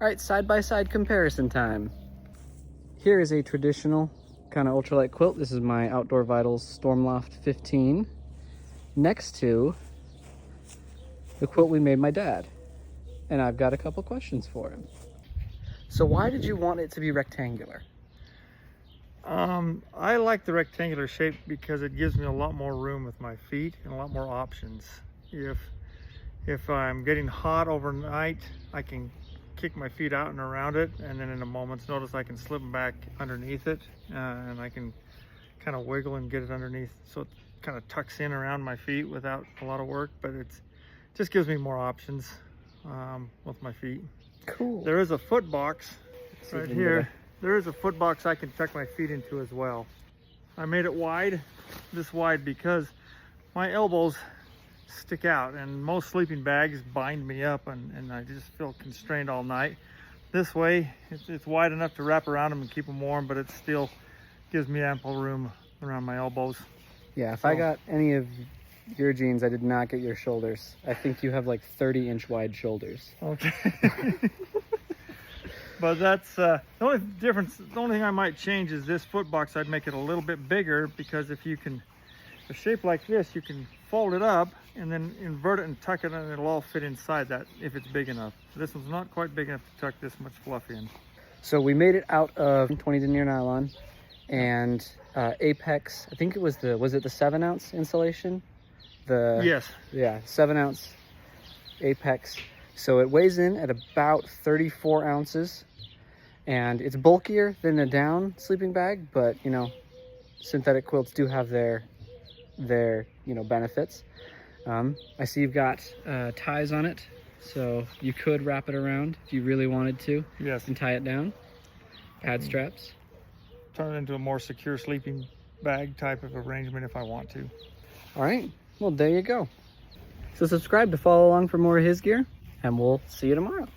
All right, side-by-side comparison time. Here is a traditional kind of ultralight quilt. This is my Outdoor Vitals Stormloft 15 next to the quilt we made my dad. And I've got a couple questions for him. So why did you want it to be rectangular? I like the rectangular shape because it gives me a lot more room with my feet and a lot more options. If I'm getting hot overnight, I can kick my feet out and around it, and then in a moment's notice I can slip them back underneath it, and I can kind of wiggle and get it underneath so it kind of tucks in around my feet without a lot of work, but it just gives me more options with my feet. Cool. There is a foot box right here. There is a foot box I can tuck my feet into as well. I made it this wide because my elbows stick out, and most sleeping bags bind me up, and I just feel constrained all night. This way, it's wide enough to wrap around them and keep them warm, but it still gives me ample room around my elbows. Yeah, if I got any of your jeans, I did not get your shoulders. I think you have like 30-inch wide shoulders. Okay. But that's the only difference. The only thing I might change is this foot box. I'd make it a little bit bigger, because if you can, a shape like this, you can fold it up and then invert it and tuck it, and it'll all fit inside that if it's big enough. This one's not quite big enough to tuck this much fluff in. So we made it out of 20 denier nylon and Apex. I think it was the 7-ounce insulation. Yes. Yeah, 7-ounce Apex. So it weighs in at about 34 ounces, and it's bulkier than a down sleeping bag, but you know, synthetic quilts do have their benefits. I see you've got ties on it, so you could wrap it around if you really wanted to. Yes. And tie it down. Pad straps. Turn it into a more secure sleeping bag type of arrangement if I want to. All right, well, there you go. So subscribe to follow along for more of his gear, and we'll see you tomorrow.